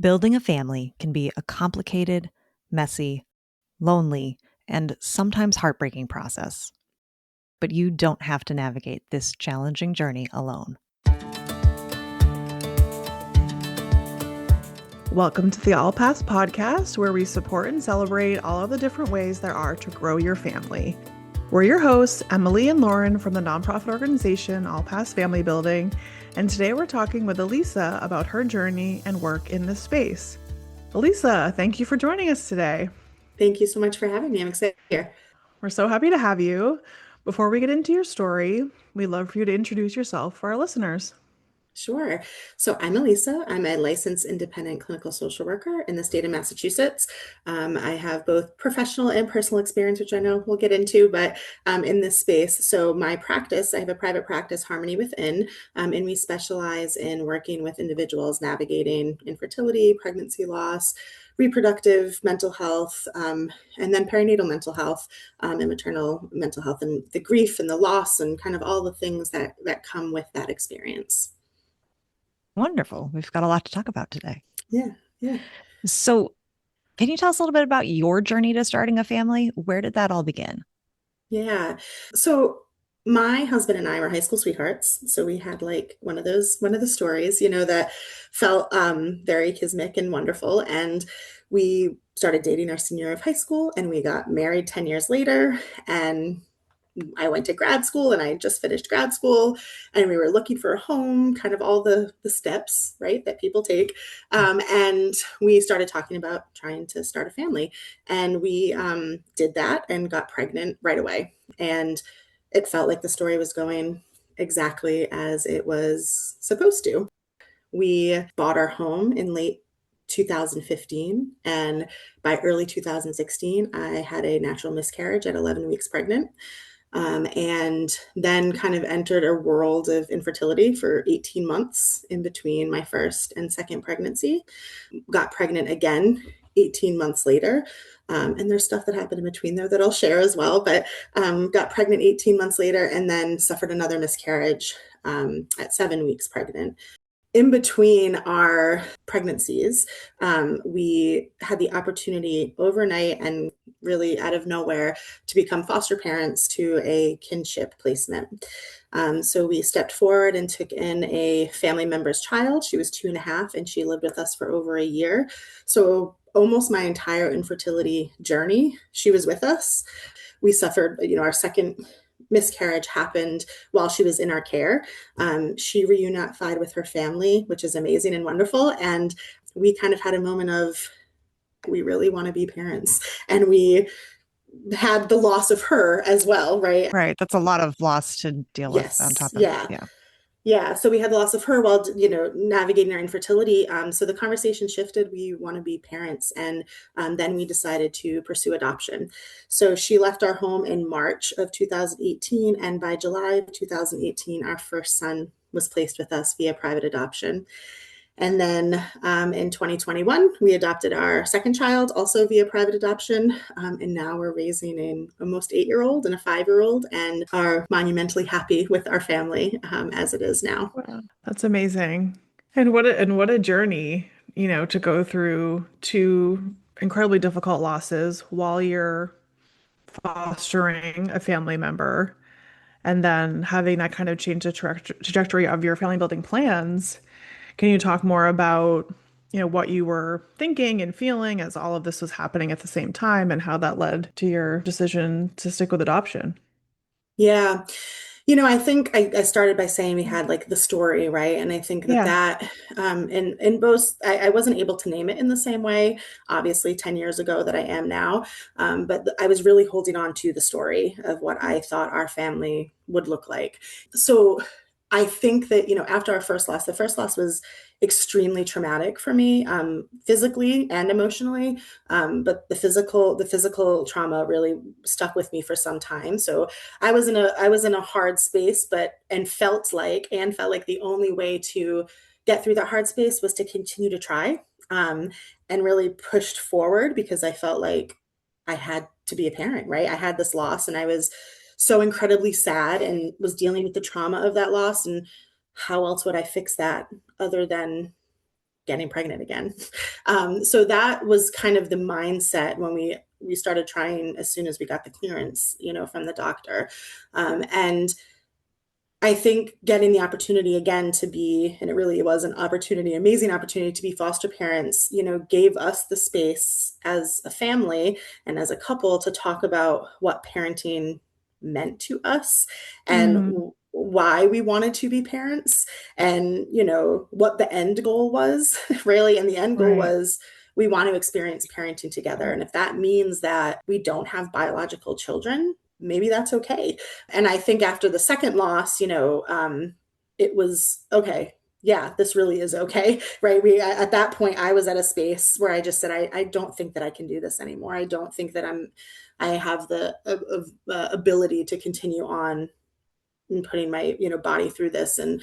Building a family can be a complicated, messy, lonely, and sometimes heartbreaking process. But you don't have to navigate this challenging journey alone. Welcome to the AllPaths Podcast, where we support and celebrate all of the different ways there are to grow your family. We're your hosts, Emily and Lauren from the nonprofit organization AllPaths Family Building, and today we're talking with Alisa about her journey and work in this space. Alisa, thank you for joining us today. Thank you so much for having me. I'm excited to be here. We're so happy to have you. Before we get into your story, we'd love for you to introduce yourself for our listeners. Sure. So I'm Alisa. I'm a licensed independent clinical social worker in the state of Massachusetts. I have both professional and personal experience, which I know we'll get into, but in this space. So my practice, I have a private practice, Harmony Within, and we specialize in working with individuals navigating infertility, pregnancy loss, reproductive mental health, and then perinatal mental health, and maternal mental health, and the grief and the loss and kind of all the things that come with that experience. Wonderful. We've got a lot to talk about today. Yeah. So, can you tell us a little bit about your journey to starting a family? Where did that all begin? Yeah. So my husband and I were high school sweethearts. So we had like one of the stories, that felt very kismic and wonderful. And we started dating our senior year of high school, and we got married 10 years later. And I went to grad school, and I just finished grad school, and we were looking for a home, kind of all the steps, right, that people take. And we started talking about trying to start a family, and we did that and got pregnant right away. And it felt like the story was going exactly as it was supposed to. We bought our home in late 2015, and by early 2016, I had a natural miscarriage at 11 weeks pregnant. And then kind of entered a world of infertility for 18 months in between my first and second pregnancy. Got pregnant again 18 months later. And there's stuff that happened in between there that I'll share as well, but got pregnant 18 months later and then suffered another miscarriage at 7 weeks pregnant. In between our pregnancies, we had the opportunity overnight and really out of nowhere to become foster parents to a kinship placement. So we stepped forward and took in a family member's child. She was 2.5, and she lived with us for over a year. So almost my entire infertility journey, she was with us. We suffered, our second miscarriage happened while she was in our care. She reunified with her family, which is amazing and wonderful. And we kind of had a moment of, we really want to be parents. And we had the loss of her as well, right? Right. That's a lot of loss to deal with on top of it. Yeah. So we had the loss of her while, navigating our infertility. So the conversation shifted. We want to be parents. And then we decided to pursue adoption. So she left our home in March of 2018. And by July of 2018, our first son was placed with us via private adoption. And then in 2021, we adopted our second child, also via private adoption. And now we're raising an almost 8-year-old and a 5-year-old, and are monumentally happy with our family as it is now. Wow, that's amazing. And what a journey, to go through 2 incredibly difficult losses while you're fostering a family member, and then having that kind of change the trajectory of your family building plans. Can you talk more about, what you were thinking and feeling as all of this was happening at the same time, and how that led to your decision to stick with adoption? Yeah. I think I started by saying we had like the story, right? And I think that in both, I wasn't able to name it in the same way, obviously 10 years ago that I am now. But I was really holding on to the story of what I thought our family would look like. So I think that, after our first loss, the first loss was extremely traumatic for me, physically and emotionally. But the physical trauma really stuck with me for some time. So I was in a hard space, and felt like the only way to get through that hard space was to continue to try, and really pushed forward, because I felt like I had to be a parent, right? I had this loss, and I was so incredibly sad and was dealing with the trauma of that loss. And how else would I fix that other than getting pregnant again. So that was kind of the mindset when we started trying as soon as we got the clearance, from the doctor. And I think getting the opportunity again to be, and it really was an opportunity, amazing opportunity to be foster parents, gave us the space as a family and as a couple to talk about what parenting meant to us and why we wanted to be parents and, what the end goal was really. And the end goal was we want to experience parenting together. And if that means that we don't have biological children, maybe that's okay. And I think after the second loss, it was okay. Yeah, this really is okay, right? At that point, I was at a space where I just said, I don't think that I can do this anymore. I don't think that I have the ability to continue on and putting my, body through this. And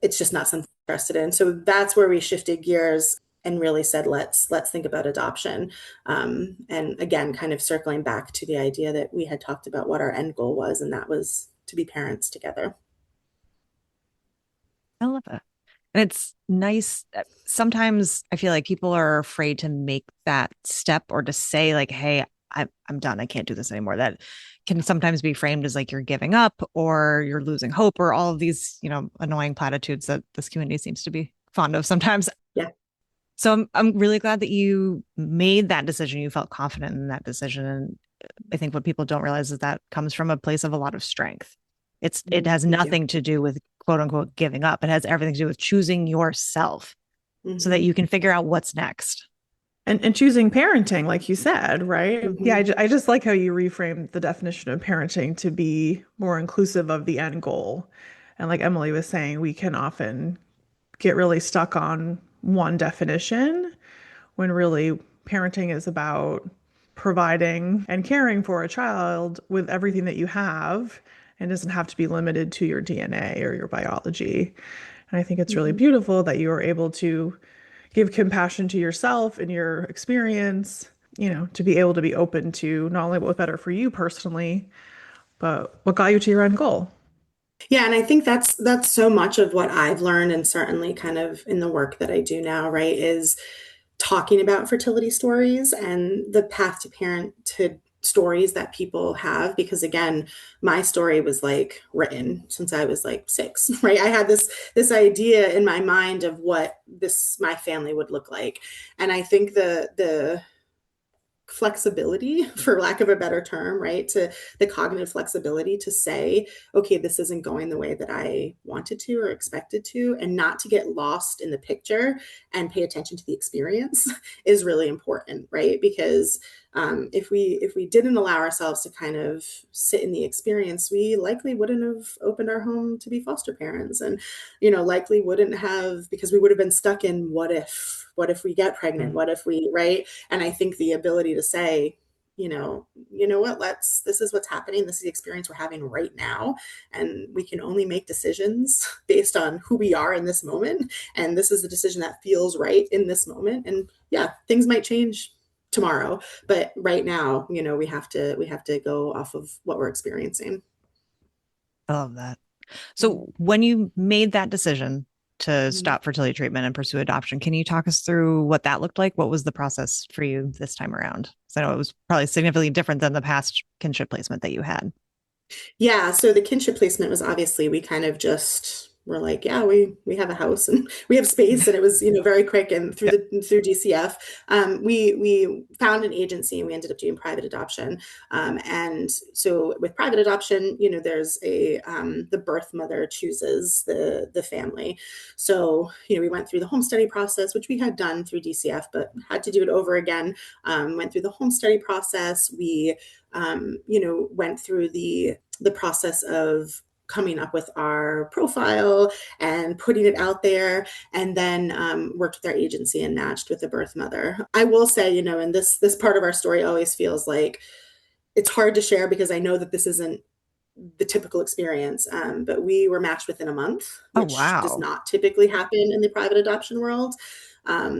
it's just not something I'm interested in. So that's where we shifted gears and really said, let's think about adoption. And again, kind of circling back to the idea that we had talked about what our end goal was, and that was to be parents together. I love it. And it's nice. Sometimes I feel like people are afraid to make that step or to say like, hey, I'm done. I can't do this anymore. That can sometimes be framed as like you're giving up or you're losing hope or all of these, annoying platitudes that this community seems to be fond of sometimes. Yeah. So I'm really glad that you made that decision. You felt confident in that decision. And I think what people don't realize is that comes from a place of a lot of strength. It has nothing to do with quote unquote giving up. It has everything to do with choosing yourself so that you can figure out what's next. And choosing parenting, like you said, right? Yeah, I just like how you reframed the definition of parenting to be more inclusive of the end goal. And like Emily was saying, we can often get really stuck on one definition when really parenting is about providing and caring for a child with everything that you have and doesn't have to be limited to your DNA or your biology. And I think it's really beautiful that you are able to give compassion to yourself and your experience, to be able to be open to not only what was better for you personally, but what got you to your end goal. Yeah, and I think that's so much of what I've learned, and certainly kind of in the work that I do now, right, is talking about fertility stories and the path to parenthood stories that people have. Because again, my story was like written since I was like 6, right? I had this idea in my mind of what my family would look like. And I think the flexibility, for lack of a better term, right? To the cognitive flexibility to say, okay, this isn't going the way that I wanted to or expected to, and not to get lost in the picture and pay attention to the experience is really important, right? Because if we didn't allow ourselves to kind of sit in the experience, we likely wouldn't have opened our home to be foster parents, and likely wouldn't have, because we would have been stuck in what if we get pregnant, what if we, right? And I think the ability to say, you know what, this is what's happening, this is the experience we're having right now, and we can only make decisions based on who we are in this moment, and this is the decision that feels right in this moment. And yeah, things might change tomorrow, but right now, we have to go off of what we're experiencing. I love that. So when you made that decision to stop fertility treatment and pursue adoption, can you talk us through what that looked like? What was the process for you this time around? Because I know it was probably significantly different than the past kinship placement that you had. Yeah, so the kinship placement was, obviously, we kind of just were like, yeah, we have a house and we have space, and it was very quick. And through DCF, we found an agency and we ended up doing private adoption. And so with private adoption, there's the birth mother chooses the family. So we went through the home study process, which we had done through DCF, but had to do it over again. Went through the home study process. We went through the process of coming up with our profile and putting it out there, and then worked with our agency and matched with the birth mother. I will say, and this part of our story always feels like it's hard to share because I know that this isn't the typical experience, but we were matched within a month, which does not typically happen in the private adoption world.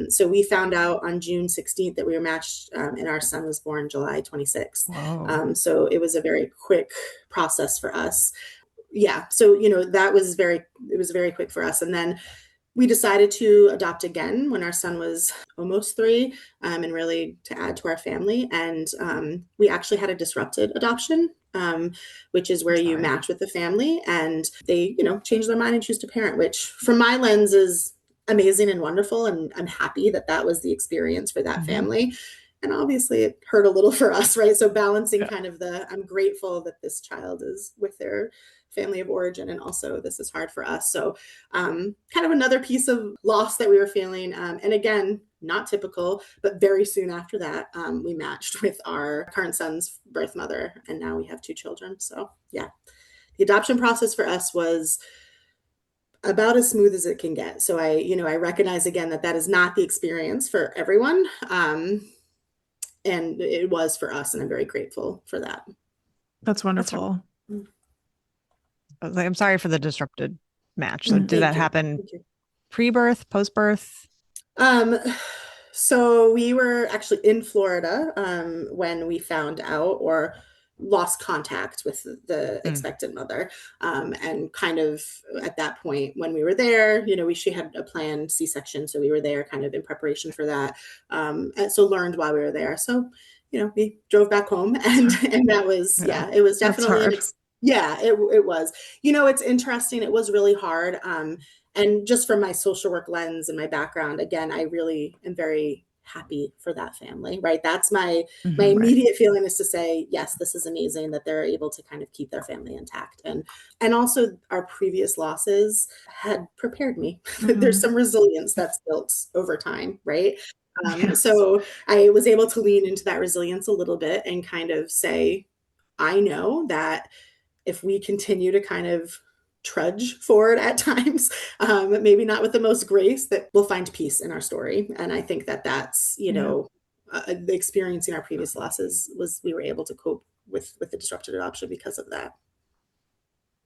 So we found out on June 16th that we were matched, and our son was born July 26th. So it was a very quick process for us. Yeah. So, it was very quick for us. And then We decided to adopt again when our son was almost 3, and really to add to our family. And we actually had a disrupted adoption, which is where you match with the family and they, change their mind and choose to parent, which from my lens is amazing and wonderful. And I'm happy that that was the experience for that family. And obviously it hurt a little for us, right? So balancing kind of I'm grateful that this child is with their family of origin, and also this is hard for us. So kind of another piece of loss that we were feeling. And again, not typical, but very soon after that, we matched with our current son's birth mother, and now we have 2 children. So yeah, the adoption process for us was about as smooth as it can get. So I recognize again that is not the experience for everyone. And it was for us, and I'm very grateful for that. That's wonderful. I'm sorry for the disrupted match. So did that happen pre-birth, post-birth? So we were actually in Florida when we found out or lost contact with the expectant mother. And kind of at that point when we were there, she had a planned C-section. So we were there kind of in preparation for that. And so learned while we were there. So, we drove back home and that was, it was definitely, it was, it's interesting. It was really hard. And just from my social work lens and my background, again, I really am very happy for that family, right? That's my immediate feeling is to say, yes, this is amazing that they're able to kind of keep their family intact. And also our previous losses had prepared me. There's some resilience that's built over time, right? So I was able to lean into that resilience a little bit and kind of say, I know that if we continue to kind of trudge forward at times, maybe not with the most grace, that we'll find peace in our story. And I think that's, experiencing our previous losses we were able to cope with the disrupted adoption because of that.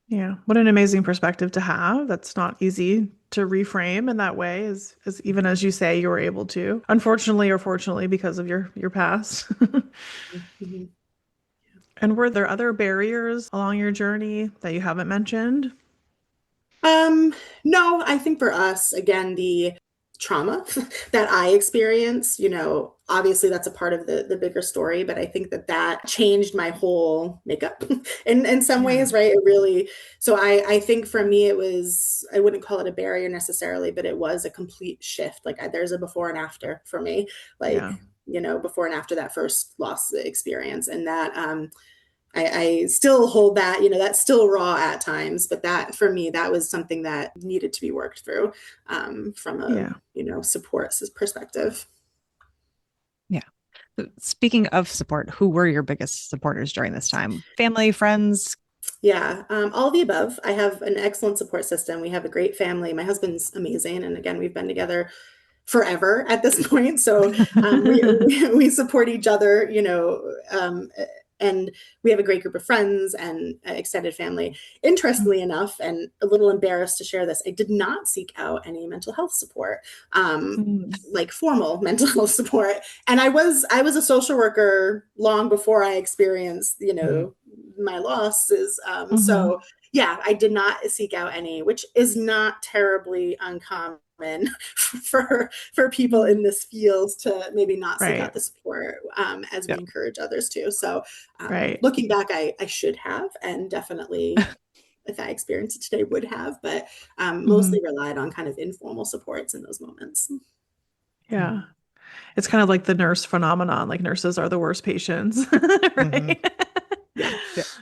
Yeah. What an amazing perspective to have. That's not easy to reframe in that way, as even as you say, you were able to, unfortunately or fortunately, because of your past. And were there other barriers along your journey that you haven't mentioned? No, I think for us, again, the trauma that I experienced, obviously that's a part of the bigger story, but I think that changed my whole makeup in some ways, right? It really, so I think for me, it was, I wouldn't call it a barrier necessarily, but it was a complete shift. Like there's a before and after for me, before and after that first loss experience. And that, I still hold that, that's still raw at times, but that for me, that was something that needed to be worked through from a, support perspective. Yeah. Speaking of support, who were your biggest supporters during this time? Family, friends? Yeah, all of the above. I have an excellent support system. We have a great family. My husband's amazing. And again, we've been together forever at this point. So we support each other, and we have a great group of friends and extended family. Interestingly enough, and a little embarrassed to share this, I did not seek out any mental health support, like formal mental health support. And I was a social worker long before I experienced, my losses. So yeah, I did not seek out any, which is not terribly uncommon for people in this field to maybe not seek out the support as we encourage others to. So looking back, I should have, and definitely if I experienced it today would have, but mostly relied on kind of informal supports in those moments. Yeah. It's kind of like the nurse phenomenon, like nurses are the worst patients, right?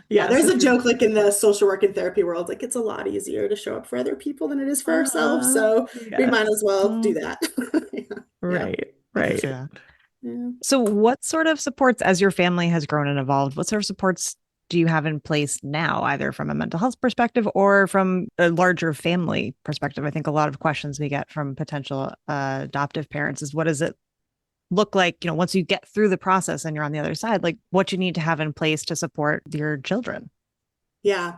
Yeah, there's a joke like in the social work and therapy world, like it's a lot easier to show up for other people than it is for ourselves. So we might as well do that. Right. Yeah. So what sort of supports, as your family has grown and evolved, what sort of supports do you have in place now, either from a mental health perspective or from a larger family perspective? I think a lot of questions we get from potential adoptive parents is, what does it look like, once you get through the process and you're on the other side, like what you need to have in place to support your children? Yeah,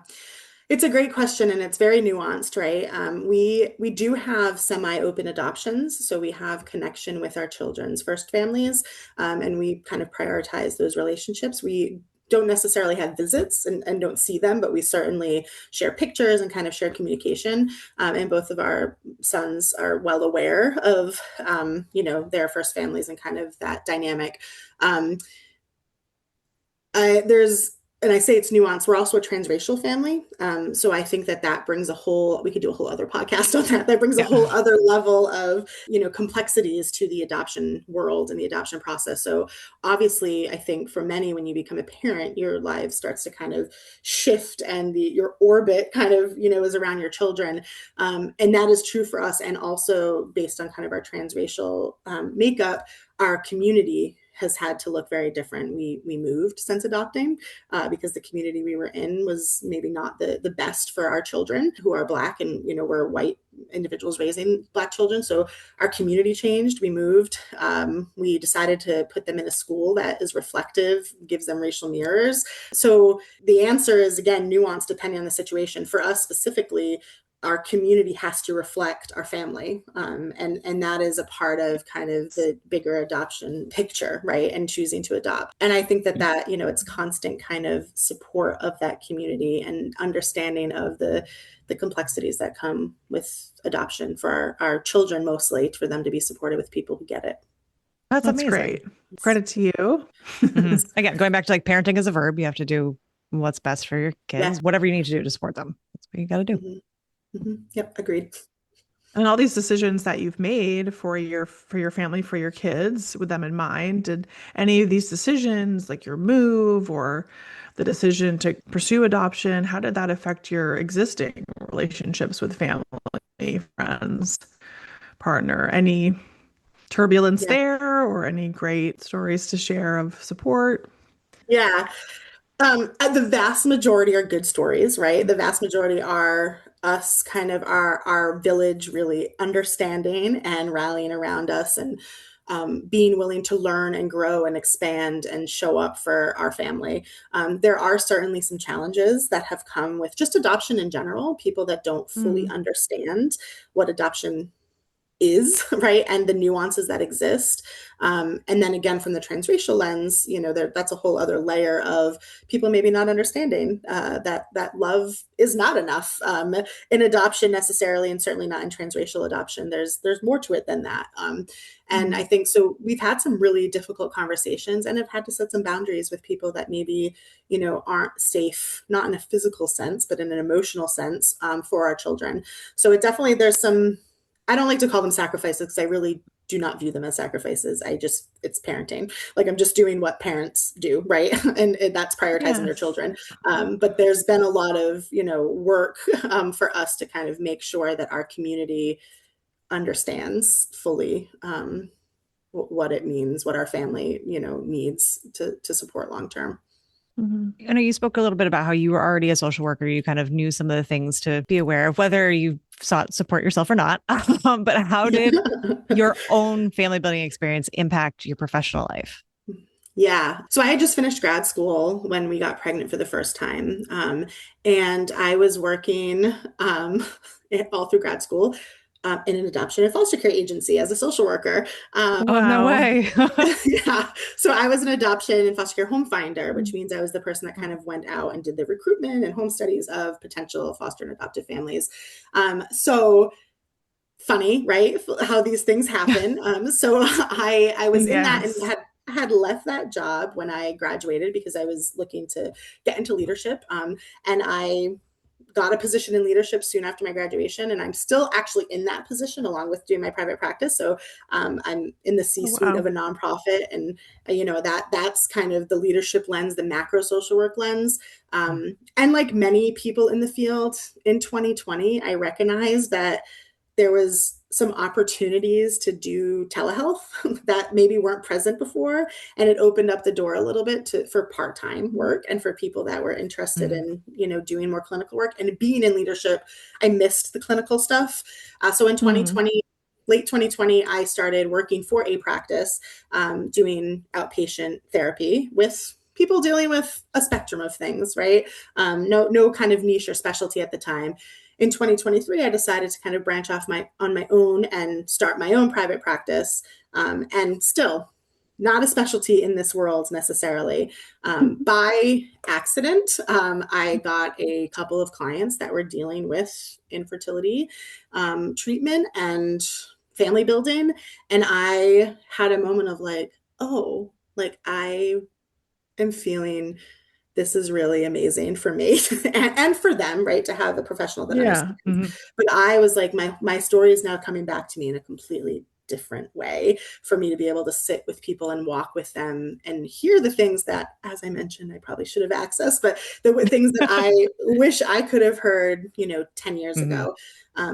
it's a great question, and it's very nuanced, right? We do have semi-open adoptions, so we have connection with our children's first families, and we kind of prioritize those relationships. We don't necessarily have visits and don't see them, but we certainly share pictures and kind of share communication. And both of our sons are well aware of, their first families and kind of that dynamic. And I say it's nuanced. We're also a transracial family. So I think that brings we could do a whole other podcast on that. That brings a whole other level of, complexities to the adoption world and the adoption process. So obviously, I think for many, when you become a parent, your life starts to kind of shift and your orbit kind of, is around your children. And that is true for us. And also based on kind of our transracial makeup, our community has had to look very different. We moved since adopting because the community we were in was maybe not the best for our children who are Black, and we're white individuals raising Black children. So our community changed. We moved. We decided to put them in a school that is reflective, gives them racial mirrors. So the answer is, again, nuanced depending on the situation. For us specifically, our community has to reflect our family. And that is a part of kind of the bigger adoption picture, right? And choosing to adopt. And I think that, it's constant kind of support of that community and understanding of the complexities that come with adoption for our children, mostly for them to be supported with people who get it. That's amazing. Great. Credit to you. Mm-hmm. Again, going back to like parenting as a verb, you have to do what's best for your kids, whatever you need to do to support them. That's what you got to do. Mm-hmm. Mm-hmm. Yep. Agreed. And all these decisions that you've made for your family, for your kids, with them in mind, did any of these decisions, like your move or the decision to pursue adoption, how did that affect your existing relationships with family, friends, partner? Any turbulence there, or any great stories to share of support? Yeah. The vast majority are good stories, right? The vast majority are us, kind of our village really understanding and rallying around us, and being willing to learn and grow and expand and show up for our family. There are certainly some challenges that have come with just adoption in general, people that don't fully understand what adoption is, right? And the nuances that exist. And then again, from the transracial lens, that's a whole other layer of people maybe not understanding that love is not enough in adoption necessarily, and certainly not in transracial adoption. There's more to it than that. And I think so we've had some really difficult conversations and have had to set some boundaries with people that maybe, aren't safe, not in a physical sense, but in an emotional sense for our children. So it definitely, I don't like to call them sacrifices because I really do not view them as sacrifices. It's parenting. Like I'm just doing what parents do, right? And that's prioritizing their children. But there's been a lot of, work for us to kind of make sure that our community understands fully what it means, what our family, needs to support long-term. I know you spoke a little bit about how you were already a social worker. You kind of knew some of the things to be aware of, whether you sought support yourself or not. But how did your own family building experience impact your professional life? Yeah. So I had just finished grad school when we got pregnant for the first time. And I was working all through grad school in an adoption and foster care agency as a social worker. No way. Yeah. So I was an adoption and foster care home finder, which means I was the person that kind of went out and did the recruitment and home studies of potential foster and adoptive families. So funny, right? How these things happen. So I was in that and had left that job when I graduated because I was looking to get into leadership. And I got a position in leadership soon after my graduation, and I'm still actually in that position along with doing my private practice. So I'm in the C-suite of a nonprofit, and that's kind of the leadership lens, the macro social work lens. And like many people in the field in 2020, I recognized that there was some opportunities to do telehealth that maybe weren't present before. And it opened up the door a little bit for part-time work and for people that were interested in, doing more clinical work. And being in leadership, I missed the clinical stuff. So in 2020, late 2020, I started working for a practice, doing outpatient therapy with people dealing with a spectrum of things, right? No kind of niche or specialty at the time. In 2023, I decided to kind of branch off on my own and start my own private practice. And still, not a specialty in this world necessarily. By accident, I got a couple of clients that were dealing with infertility treatment and family building. And I had a moment of like, oh, like I am feeling this is really amazing for me and for them, right? To have a professional that Yeah. understands. But I was like, my story is now coming back to me in a completely different way for me to be able to sit with people and walk with them and hear the things that, as I mentioned, I probably should have accessed, but the things that I wish I could have heard, 10 years ago.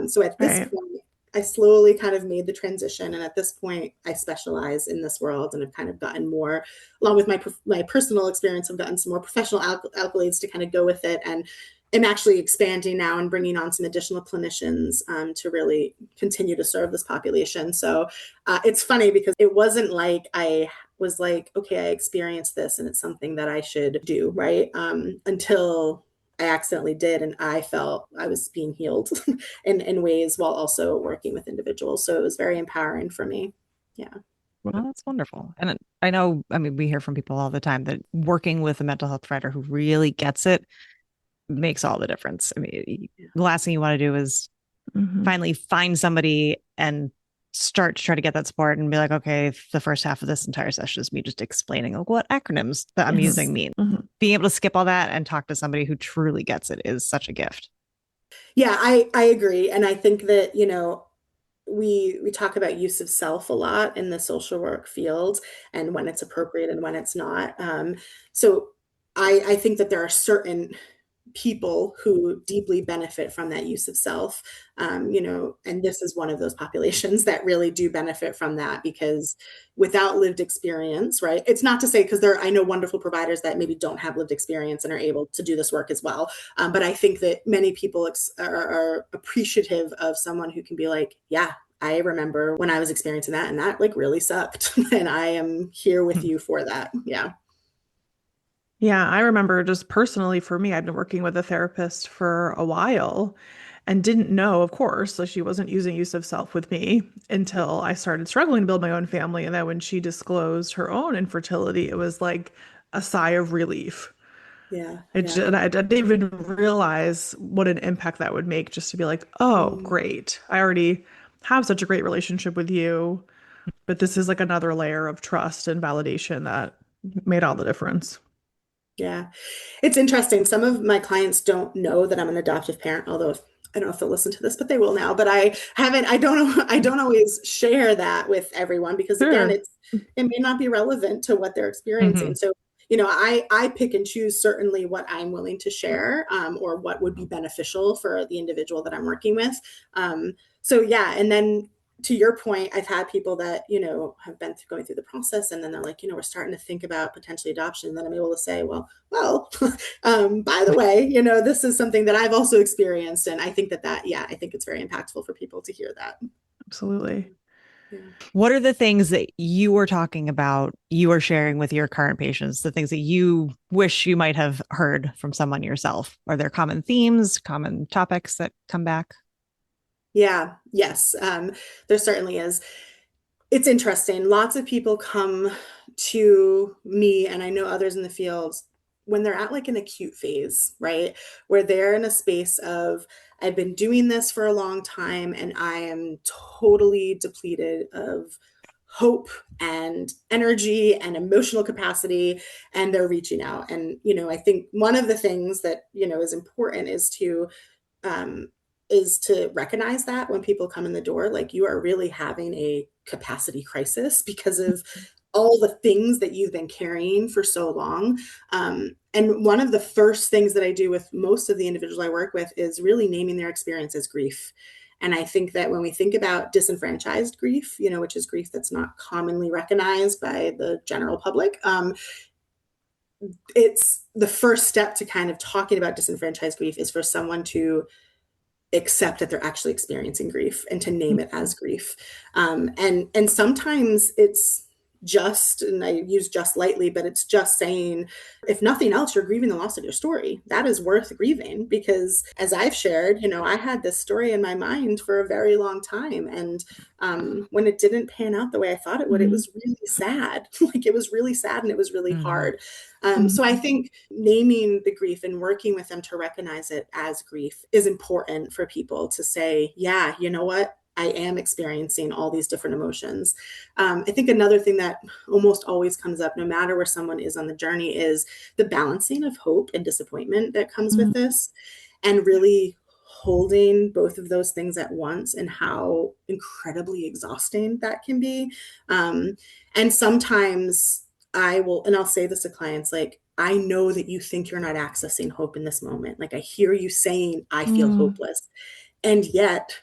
So at this point, I slowly kind of made the transition. And at this point, I specialize in this world and have kind of gotten more, along with my personal experience, I've gotten some more professional accolades to kind of go with it. And am actually expanding now and bringing on some additional clinicians to really continue to serve this population. So it's funny because it wasn't like I was like, okay, I experienced this and it's something that I should do, right? Until I accidentally did, and I felt I was being healed in ways while also working with individuals. So it was very empowering for me. Yeah. Well, that's wonderful. And I know, I mean, we hear from people all the time that working with a mental health provider who really gets it makes all the difference. I mean, the last thing you want to do is finally find somebody and start to try to get that support and be like, okay, the first half of this entire session is me just explaining like what acronyms that I'm using mean. Being able to skip all that and talk to somebody who truly gets it is such a gift. Yeah, I agree. And I think that, we talk about use of self a lot in the social work field and when it's appropriate and when it's not. So I think that there are certain people who deeply benefit from that use of self, and this is one of those populations that really do benefit from that because without lived experience, right? It's not to say because I know wonderful providers that maybe don't have lived experience and are able to do this work as well. But I think that many people are appreciative of someone who can be like, yeah, I remember when I was experiencing that and that like really sucked. And I am here with you for that. Yeah. Yeah, I remember just personally for me, I'd been working with a therapist for a while and didn't know, of course, so she wasn't using use of self with me until I started struggling to build my own family. And then when she disclosed her own infertility, it was like a sigh of relief. Yeah. And I didn't even realize what an impact that would make just to be like, oh, great. I already have such a great relationship with you, but this is like another layer of trust and validation that made all the difference. Yeah. It's interesting. Some of my clients don't know that I'm an adoptive parent, although I don't know if they'll listen to this, but they will now. But I don't know, I don't always share that with everyone because again, Sure. it may not be relevant to what they're experiencing. So, I pick and choose certainly what I'm willing to share, or what would be beneficial for the individual that I'm working with. So yeah. And then to your point, I've had people that, have been going through the process and then they're like, we're starting to think about potentially adoption. And then I'm able to say, well, by the way, this is something that I've also experienced. And I think I think it's very impactful for people to hear that. Absolutely. Yeah. What are the things that you were talking about, you are sharing with your current patients, the things that you wish you might have heard from someone yourself? Are there common themes, common topics that come back? Yeah, yes, there certainly is. It's interesting. Lots of people come to me, and I know others in the field, when they're at like an acute phase, right? Where they're in a space of, I've been doing this for a long time and I am totally depleted of hope and energy and emotional capacity, and they're reaching out. And, I think one of the things that, is important um, is to recognize that when people come in the door, like you are really having a capacity crisis because of all the things that you've been carrying for so long. And one of the first things that I do with most of the individuals I work with is really naming their experience as grief. And I think that when we think about disenfranchised grief, which is grief that's not commonly recognized by the general public, it's the first step to kind of talking about disenfranchised grief is for someone to accept that they're actually experiencing grief and to name it as grief. And sometimes it's just, and I use just lightly, but it's just saying, if nothing else, you're grieving the loss of your story. That is worth grieving, because as I've shared, I had this story in my mind for a very long time. And when it didn't pan out the way I thought it would, it was really sad. Like, it was really sad, and it was really hard. So I think naming the grief and working with them to recognize it as grief is important for people to say, yeah, you know what? I am experiencing all these different emotions. I think another thing that almost always comes up, no matter where someone is on the journey, is the balancing of hope and disappointment that comes with this, and really holding both of those things at once, and how incredibly exhausting that can be. And sometimes I'll say this to clients, like, I know that you think you're not accessing hope in this moment. Like, I hear you saying, I feel hopeless. And yet,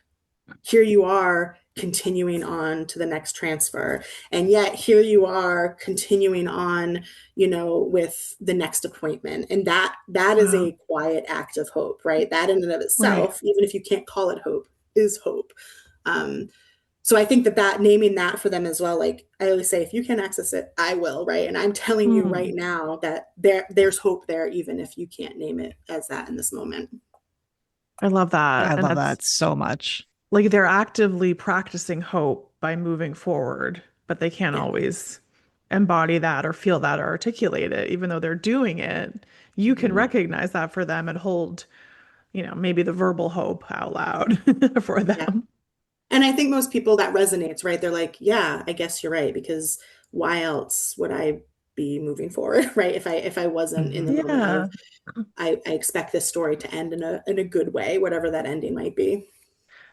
here you are continuing on to the next transfer. And yet here you are continuing on, with the next appointment. And that is a quiet act of hope, right? That in and of itself, even if you can't call it hope, is hope. So I think that naming that for them as well, like I always say, if you can access it, I will, right? And I'm telling you right now that there's hope there, even if you can't name it as that in this moment. I love that. I love that so much. Like, they're actively practicing hope by moving forward, but they can't always embody that or feel that or articulate it. Even though they're doing it, you can recognize that for them and hold, maybe the verbal hope out loud for them. Yeah. And I think most people, that resonates, right? They're like, yeah, I guess you're right, because why else would I be moving forward, right? If I wasn't in the moment of, I expect this story to end in a good way, whatever that ending might be.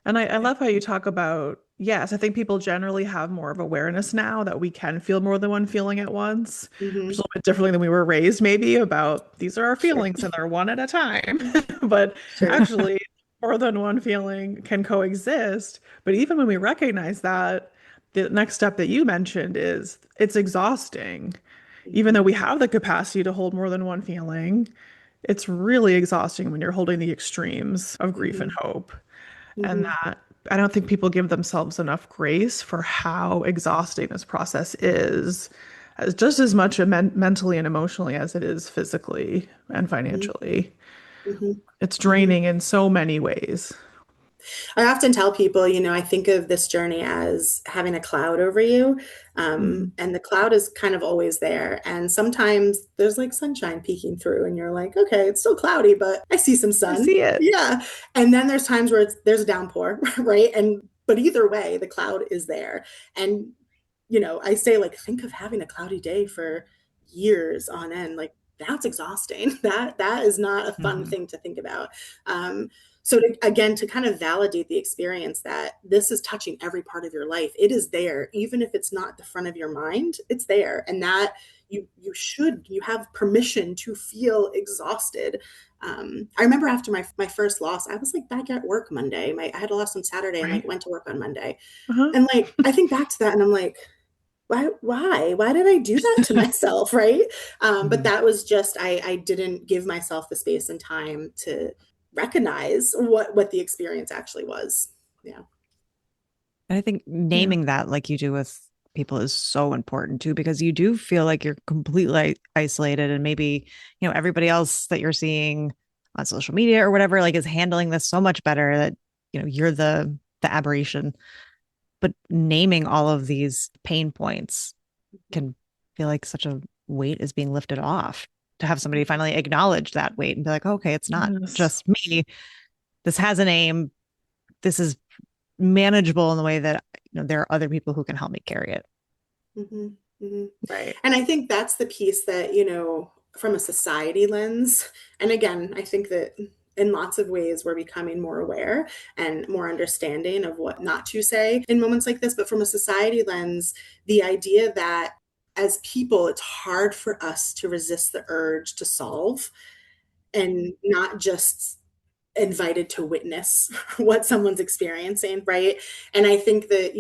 And I love how you talk about, yes, I think people generally have more of awareness now that we can feel more than one feeling at once, which is a little bit differently than we were raised, maybe, about these are our feelings and they're one at a time. But actually, more than one feeling can coexist. But even when we recognize that, the next step that you mentioned is it's exhausting. Even though we have the capacity to hold more than one feeling, it's really exhausting when you're holding the extremes of grief and hope. And that I don't think people give themselves enough grace for how exhausting this process is, just as much mentally and emotionally as it is physically and financially. It's draining in so many ways. I often tell people, I think of this journey as having a cloud over you. And the cloud is kind of always there. And sometimes there's like sunshine peeking through and you're like, okay, it's still cloudy, but I see some sun. I see it. Yeah. And then there's times where there's a downpour, right? But either way, the cloud is there. And, I say, like, think of having a cloudy day for years on end. Like, that's exhausting. That is not a fun thing to think about. So to kind of validate the experience that this is touching every part of your life, it is there, even if it's not the front of your mind, it's there. And that you have permission to feel exhausted. I remember after my first loss, I was like back at work Monday. I had a loss on Saturday and went to work on Monday. And like, I think back to that and I'm like, why did I do that to myself? Right. But that was just, I didn't give myself the space and time to recognize what the experience actually was. Yeah. And I think naming that, like you do with people, is so important too, because you do feel like you're completely isolated, and maybe, everybody else that you're seeing on social media or whatever, like, is handling this so much better that, you're the aberration. But naming all of these pain points can feel like such a weight is being lifted off, to have somebody finally acknowledge that weight and be like, okay, it's not just me. This has a name. This is manageable in the way that, there are other people who can help me carry it. Right. And I think that's the piece that, from a society lens, and again, I think that in lots of ways we're becoming more aware and more understanding of what not to say in moments like this. But from a society lens, the idea that as people, it's hard for us to resist the urge to solve and not just invited to witness what someone's experiencing, right? And I think that,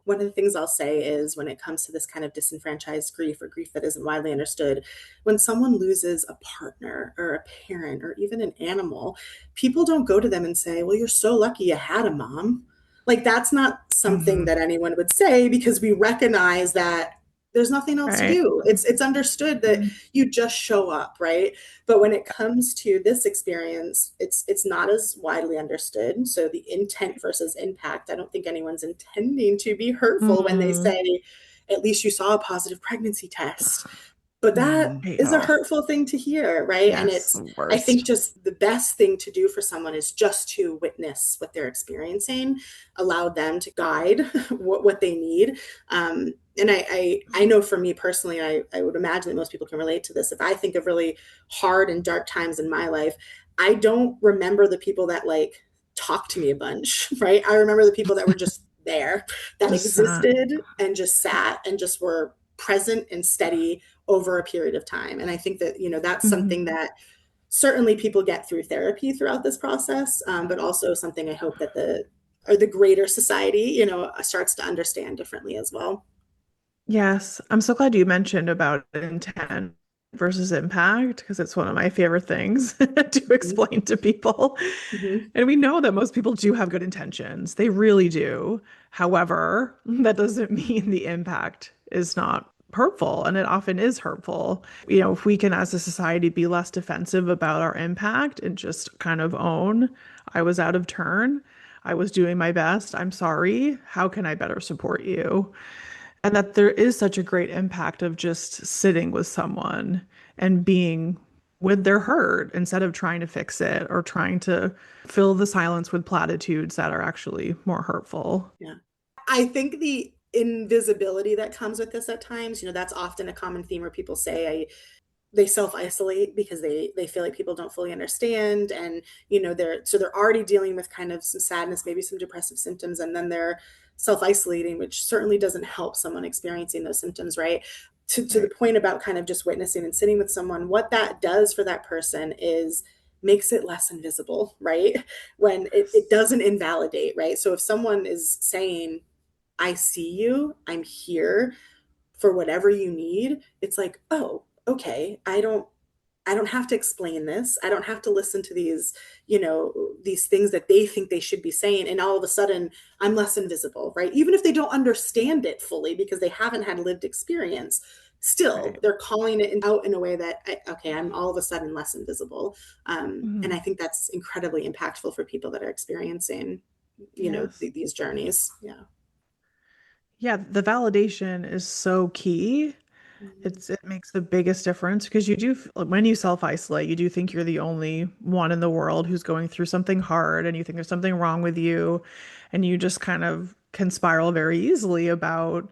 one of the things I'll say is, when it comes to this kind of disenfranchised grief, or grief that isn't widely understood, when someone loses a partner or a parent or even an animal, people don't go to them and say, well, you're so lucky you had a mom. Like, that's not something that anyone would say, because we recognize that there's nothing else to Right. do. It's understood that you just show up, right? But when it comes to this experience, it's not as widely understood. So the intent versus impact, I don't think anyone's intending to be hurtful when they say, at least you saw a positive pregnancy test. But that is a hurtful thing to hear, right? And Yes. I think just the best thing to do for someone is just to witness what they're experiencing, allow them to guide what they need. And I know for me personally, I would imagine that most people can relate to this. If I think of really hard and dark times in my life, I don't remember the people that like talked to me a bunch, right? I remember the people that were just there, that Just existed and just sat and just were present and steady over a period of time. And I think that, that's something that certainly people get through therapy throughout this process, but also something I hope that the greater society, starts to understand differently as well. Yes, I'm so glad you mentioned about intent versus impact because it's one of my favorite things to explain to people. Mm-hmm. And we know that most people do have good intentions. They really do. However, that doesn't mean the impact is not hurtful, and it often is hurtful. If we can as a society be less defensive about our impact and just kind of own, I was out of turn. I was doing my best. I'm sorry. How can I better support you? And that there is such a great impact of just sitting with someone and being with their hurt instead of trying to fix it or trying to fill the silence with platitudes that are actually more hurtful. Yeah. I think the invisibility that comes with this at times, that's often a common theme where people say they self-isolate because they feel like people don't fully understand. And, they're already dealing with kind of some sadness, maybe some depressive symptoms, and then they're self-isolating, which certainly doesn't help someone experiencing those symptoms, right? To the point about kind of just witnessing and sitting with someone, what that does for that person is makes it less invisible, right? When it doesn't invalidate, right? So if someone is saying, I see you, I'm here for whatever you need, it's like, oh, okay, I don't have to explain this. I don't have to listen to these things that they think they should be saying. And all of a sudden I'm less invisible, right? Even if they don't understand it fully because they haven't had lived experience, still they're calling it out in a way that, okay, I'm all of a sudden less invisible. And I think that's incredibly impactful for people that are experiencing, these journeys. Yeah. Yeah, the validation is so key. It makes the biggest difference because when you self-isolate, you do think you're the only one in the world who's going through something hard and you think there's something wrong with you, and you just kind of can spiral very easily about,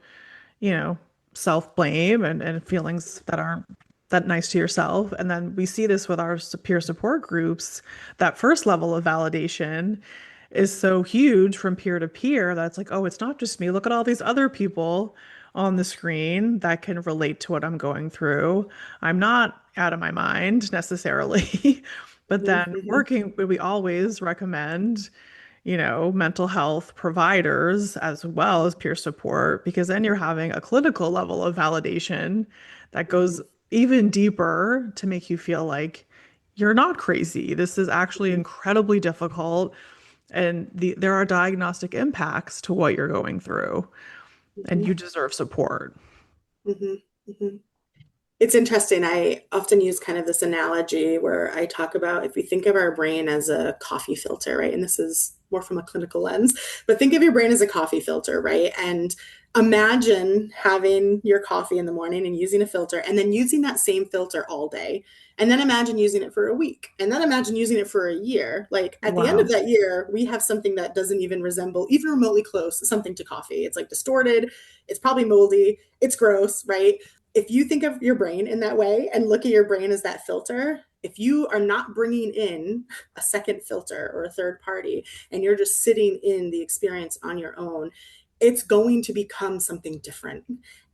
you know, self-blame and feelings that aren't that nice to yourself. And then we see this with our peer support groups. That first level of validation is so huge from peer to peer that it's like, oh, it's not just me. Look at all these other people on the screen that can relate to what I'm going through. I'm not out of my mind necessarily. But then we always recommend, mental health providers as well as peer support, because then you're having a clinical level of validation that goes even deeper to make you feel like you're not crazy. This is actually incredibly difficult. And there are diagnostic impacts to what you're going through, and you deserve support. Mm-hmm. Mm-hmm. It's interesting. I often use kind of this analogy where I talk about if we think of our brain as a coffee filter, right? And this is more from a clinical lens, but think of your brain as a coffee filter, right? And imagine having your coffee in the morning and using a filter and then using that same filter all day. And then imagine using it for a week. And then imagine using it for a year. Like at the end of that year, we have something that doesn't even resemble, even remotely close, something to coffee. It's like distorted. It's probably moldy. It's gross, right? If you think of your brain in that way and look at your brain as that filter, if you are not bringing in a second filter or a third party and you're just sitting in the experience on your own, it's going to become something different.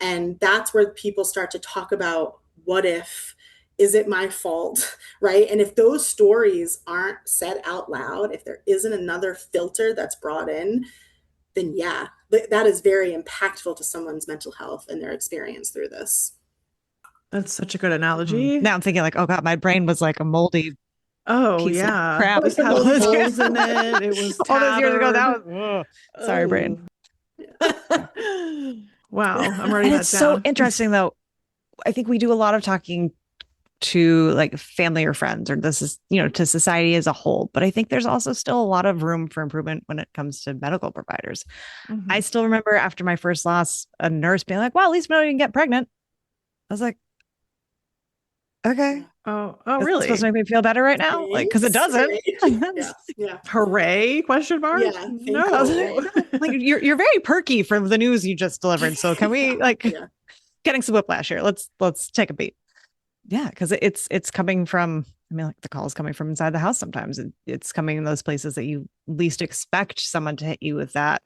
And that's where people start to talk about what if, is it my fault, right? And if those stories aren't said out loud, if there isn't another filter that's brought in, then yeah, that is very impactful to someone's mental health and their experience through this. That's such a good analogy. Now I'm thinking like, oh God, my brain was like a moldy piece of crap. This had holes in it. It was all those years ago. tattered. That was sorry, brain. Wow. I'm writing And that it's so down. interesting though. I think we do a lot of talking to like family or friends, or this is, to society as a whole. But I think there's also still a lot of room for improvement when it comes to medical providers. I Mhm. still remember after my first loss, a nurse being like, well, at least we don't even get pregnant. I was like, okay, Yeah. Oh, is it supposed to really? make me feel better right now? Like, because it Thanks. doesn't. Right. Yeah. Yeah. Hooray? Question mark? Yeah. Thank I was you. No. like, you're very perky from the news you just delivered. So can we Yeah. like Yeah. getting some whiplash here? Let's take a beat. Yeah, because it's coming from. I mean, like the call is coming from inside the house sometimes. It's coming in those places that you least expect someone to hit you with that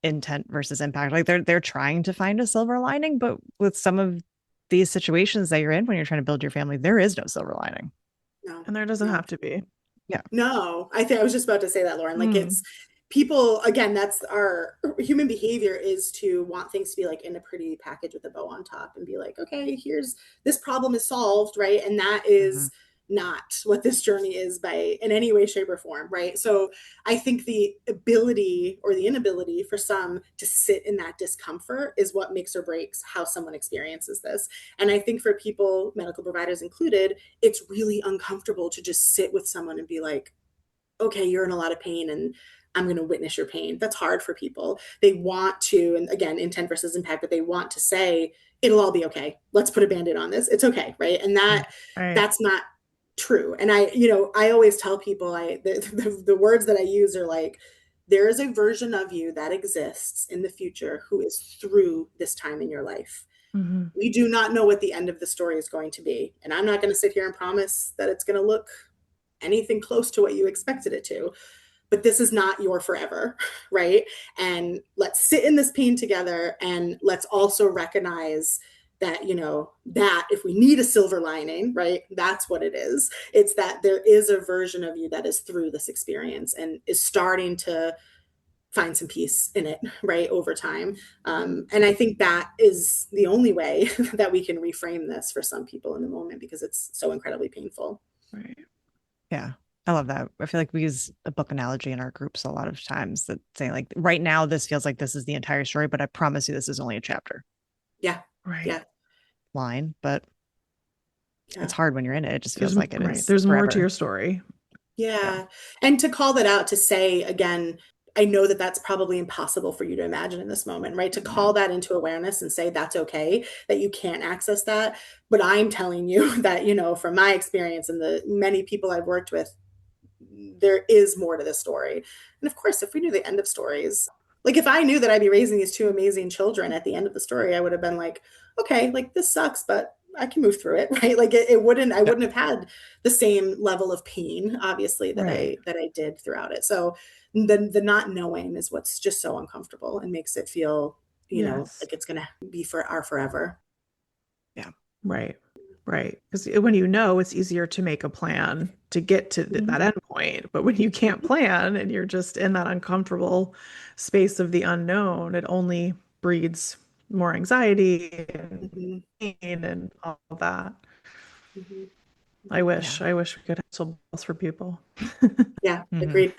intent versus impact. Like they're trying to find a silver lining, but with some of these situations that you're in when you're trying to build your family, there is no silver lining. No. And there doesn't No. have to be. Yeah. No, I think I was just about to say that, Lauren. Like Mm. it's people, again, that's our human behavior is to want things to be like in a pretty package with a bow on top and be like, okay, here's this problem is solved, right? And that Mm-hmm. is not what this journey is by in any way, shape, or form, right? So I think the ability or the inability for some to sit in that discomfort is what makes or breaks how someone experiences this. And I think for people, medical providers included, it's really uncomfortable to just sit with someone and be like, okay, you're in a lot of pain and I'm going to witness your pain. That's hard for people. They want to, and again, intent versus impact, but they want to say, it'll all be okay. Let's put a band-aid on this. It's okay. Right. And Right. that's not true. And I always tell people the words that I use are like, there is a version of you that exists in the future who is through this time in your life. Hmm. We do not know what the end of the story is going to be. And I'm not going to sit here and promise that it's going to look anything close to what you expected it to. But this is not your forever, right? And let's sit in this pain together and let's also recognize that, that if we need a silver lining, right, that's what it is. It's that there is a version of you that is through this experience and is starting to find some peace in it, right, over time. And I think that is the only way that we can reframe this for some people in the moment because it's so incredibly painful. Right. Yeah. I love that. I feel like we use a book analogy in our groups a lot of times that saying like right now this feels like this is the entire story, but I promise you this is only a chapter Yeah. Right. Yeah. line. But Yeah. it's hard when you're in it. It just feels like it Right. is There's more to forever. your story. Yeah. Yeah. And to call that out, to say again, I know that that's probably impossible for you to imagine in this moment, right? To call that into awareness and say that's okay, that you can't access that. But I'm telling you that, from my experience and the many people I've worked with, there is more to this story. And of course, if we knew the end of stories, like if I knew that I'd be raising these two amazing children at the end of the story, I would have been like, okay, like this sucks, but I can move through it, right? Like I Yeah. wouldn't have had the same level of pain, obviously, that Right. I did throughout it. So the not knowing is what's just so uncomfortable and makes it feel, Yes. like it's gonna be for our forever. Yeah. Right. Right. Because when you know, it's easier to make a plan to get to that Mhm. end point. But when you can't plan and you're just in that uncomfortable space of the unknown, it only breeds more anxiety and Mhm. pain and all that. Mhm. Yeah. I wish we could have solutions for people. Yeah, Hmm. agreed.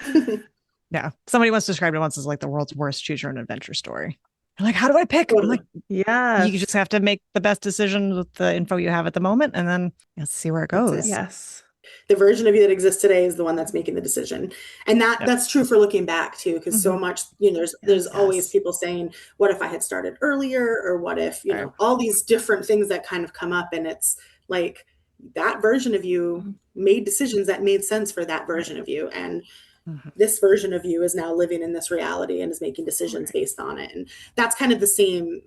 Yeah. Somebody once described it once as like the world's worst choose your own adventure story. I'm like, how do I pick? I'm like, Totally. you just Yes. have to make the best decision with the info you have at the moment and then see where it That's it. goes. Yes. The version of you that exists today is the one that's making the decision, and Yep. that's true for looking back too, because so Hmm. much, there's Yes. always Yes. people saying, what if I had started earlier, or what if, Right. all these different things that kind of come up, and it's like that version of you made decisions that made sense for that Right. version of you, and Mhm. this version of you is now living in this reality and is making decisions Right. based on it. And that's kind of the same,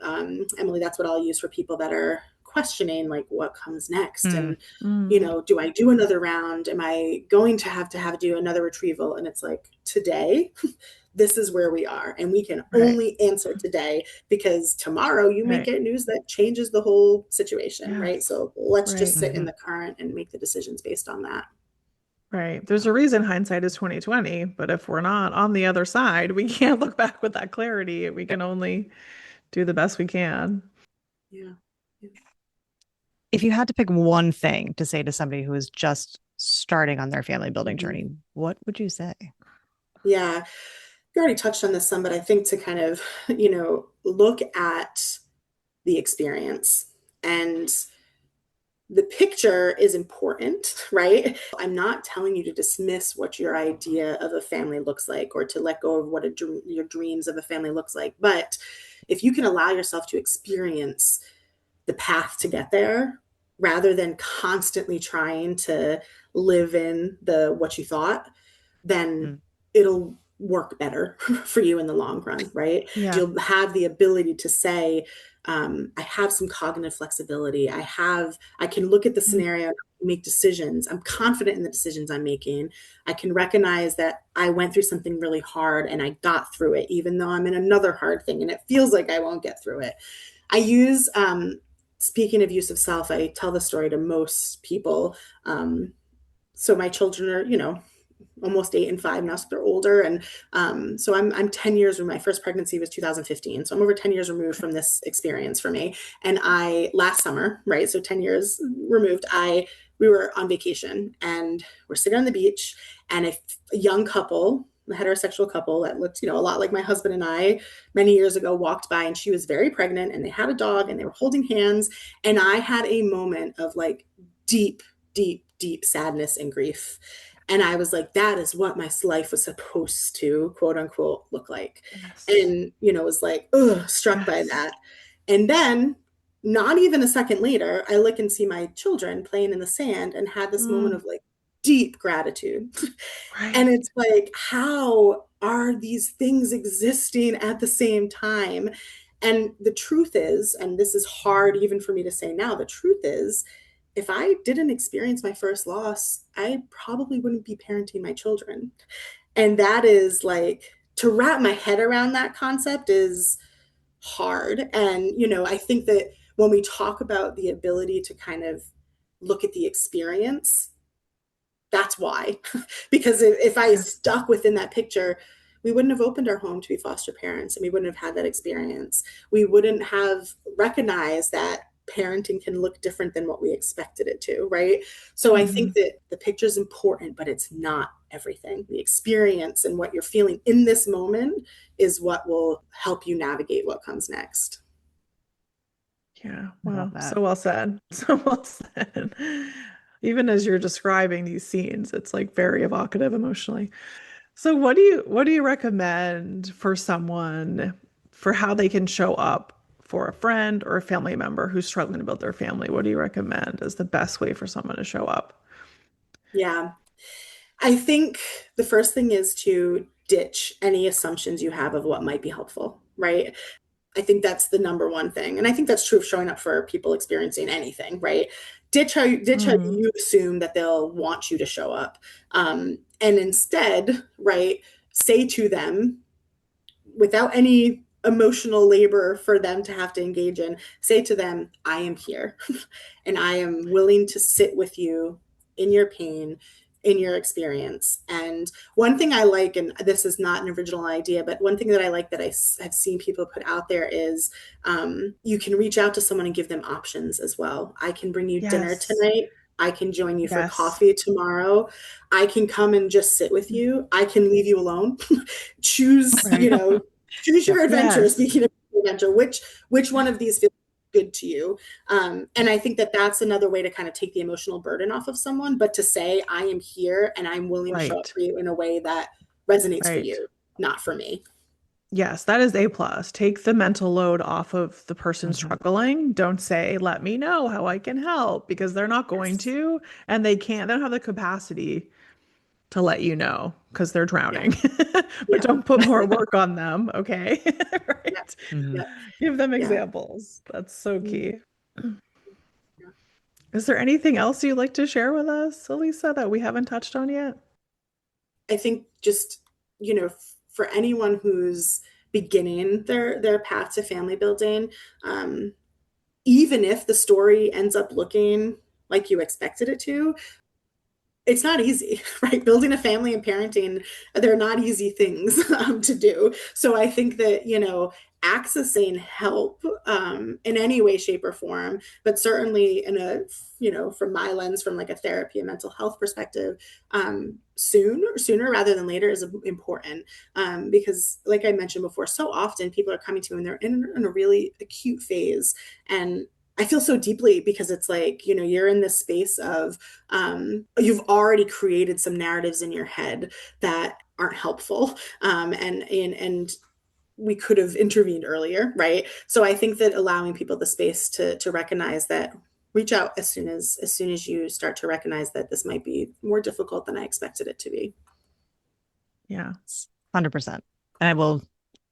Emily, that's what I'll use for people that are questioning like what comes next. Mm. And, Mm. do I do another round? Am I going to have do another retrieval? And it's like, today, this is where we are. And we can Right. only answer today because tomorrow you may Right. get news that changes the whole situation, right? Yes. So let's just Right. sit in Hmm. the current and make the decisions based on that. Right. There's a reason hindsight is 2020, but if we're not on the other side, we can't look back with that clarity. We Yep. can only do the best we can. Yeah. Yeah. If you had to pick one thing to say to somebody who is just starting on their family building Mhm. journey, what would you say? Yeah. You already touched on this some, but I think to kind of, look at the experience. And the picture is important, right? I'm not telling you to dismiss what your idea of a family looks like or to let go of what your dreams of a family looks like. But if you can allow yourself to experience the path to get there rather than constantly trying to live in the what you thought, then it'll work better for you in the long run, right? Yeah. You'll have the ability to say, I have some cognitive flexibility. I can look at the scenario and make decisions. I'm confident in the decisions I'm making. I can recognize that I went through something really hard and I got through it, even though I'm in another hard thing and it feels like I won't get through it. I use, speaking of use of self, I tell the story to most people. So my children are, almost 8 and 5 now, so they're older. And so I'm 10 years removed. My first pregnancy was 2015. So I'm over 10 years removed from this experience for me. And last summer, right, so 10 years removed, we were on vacation and we're sitting on the beach, and a young couple, a heterosexual couple that looked, a lot like my husband and I many years ago, walked by, and she was very pregnant and they had a dog and they were holding hands. And I had a moment of like deep, deep, deep sadness and grief. And I was like, that is what my life was supposed to, quote unquote, look like. Yes. And, was like, struck by that. And then not even a second later, I look and see my children playing in the sand and had this moment of like deep gratitude. Right. And it's like, how are these things existing at the same time? And the truth is, and this is hard even for me to say now, the truth is, if I didn't experience my first loss, I probably wouldn't be parenting my children. And that is like, to wrap my head around that concept is hard. And, I think that when we talk about the ability to kind of look at the experience, that's why. Because if I stuck within that picture, we wouldn't have opened our home to be foster parents, and we wouldn't have had that experience. We wouldn't have recognized that parenting can look different than what we expected it to, right? So I think that the picture is important, but it's not everything. The experience and what you're feeling in this moment is what will help you navigate what comes next. Yeah. Wow. So well said. So well said. Even as you're describing these scenes, it's like very evocative emotionally. So what do you recommend for someone for how they can show up for a friend or a family member who's struggling to build their family? What do you recommend as the best way for someone to show up? Yeah. I think the first thing is to ditch any assumptions you have of what might be helpful, right? I think that's the number one thing. And I think that's true of showing up for people experiencing anything, right? Ditch how you assume that they'll want you to show up. And instead, right, say to them, without any emotional labor for them to have to engage in, say to them, I am here and I am willing to sit with you in your pain, in your experience. And one thing I like, and this is not an original idea, but one thing that I like that I have seen people put out there is you can reach out to someone and give them options as well. I can bring you dinner tonight. I can join you for coffee tomorrow. I can come and just sit with you. I can leave you alone. Choose, choose your adventure. Speaking of adventure, which one of these feels good to you? And I think that that's another way to kind of take the emotional burden off of someone, but to say, I am here and I'm willing to show up for you in a way that resonates for you, not for me. Yes, that is A+. Take the mental load off of the person struggling. Don't say, let me know how I can help, because they're not going to, and they don't have the capacity to let you know because they're drowning. But don't put more work on them, okay? Right? Give them examples. That's so key. Is there anything else you'd like to share with us, Alisa, that we haven't touched on yet? I think just, for anyone who's beginning their path to family building, even if the story ends up looking like you expected it to, it's not easy, right? Building a family and parenting, they're not easy things to do. So I think that, accessing help in any way, shape, or form, but certainly in a, from my lens, from like a therapy and mental health perspective, sooner rather than later is important. Because like I mentioned before, so often people are coming to me and they're in a really acute phase. And I feel so deeply because it's like, you're in this space of, you've already created some narratives in your head that aren't helpful. And we could have intervened earlier, right? So I think that allowing people the space to recognize that, reach out as soon as you start to recognize that this might be more difficult than I expected it to be. Yeah. 100%. And I will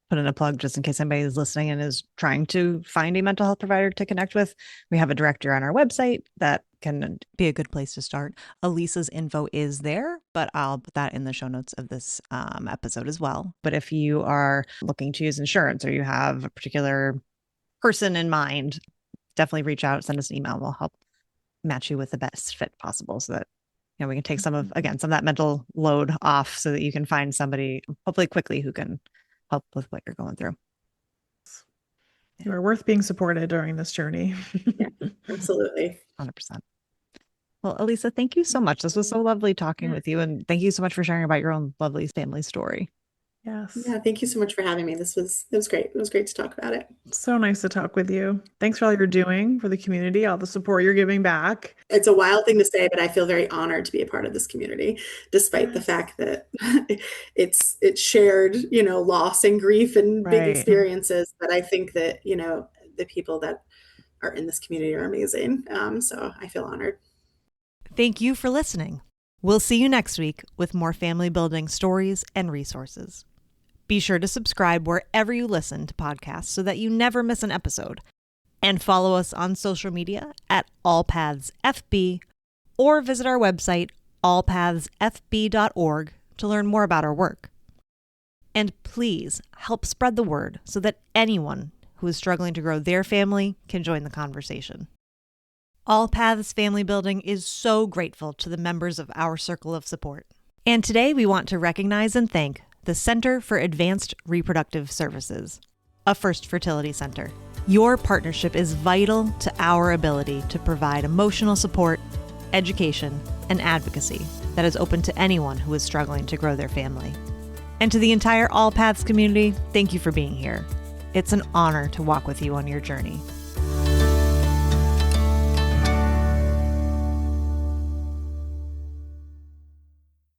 put in a plug just in case anybody is listening and is trying to find a mental health provider to connect with. We have a directory on our website that can be a good place to start. Alisa's info is there, but I'll put that in the show notes of this episode as well. But if you are looking to use insurance or you have a particular person in mind, definitely reach out, send us an email. We'll help match you with the best fit possible so that we can take some of that mental load off so that you can find somebody hopefully quickly who can help with what you're going through. You are worth being supported during this journey. Yeah, absolutely. 100%. Well, Alisa, thank you so much. This was so lovely talking with you. And thank you so much for sharing about your own lovely family story. Yes. Yeah, thank you so much for having me. It was great. It was great to talk about it. So nice to talk with you. Thanks for all you're doing for the community, all the support you're giving back. It's a wild thing to say, but I feel very honored to be a part of this community, despite the fact that it's shared, loss and grief and big experiences. But I think that, the people that are in this community are amazing. So I feel honored. Thank you for listening. We'll see you next week with more family building stories and resources. Be sure to subscribe wherever you listen to podcasts so that you never miss an episode. And follow us on social media at AllPaths FB or visit our website, allpathsfb.org, to learn more about our work. And please help spread the word so that anyone who is struggling to grow their family can join the conversation. AllPaths Family Building is so grateful to the members of our circle of support. And today we want to recognize and thank the Center for Advanced Reproductive Services, a First Fertility Center. Your partnership is vital to our ability to provide emotional support, education, and advocacy that is open to anyone who is struggling to grow their family. And to the entire AllPaths community, thank you for being here. It's an honor to walk with you on your journey.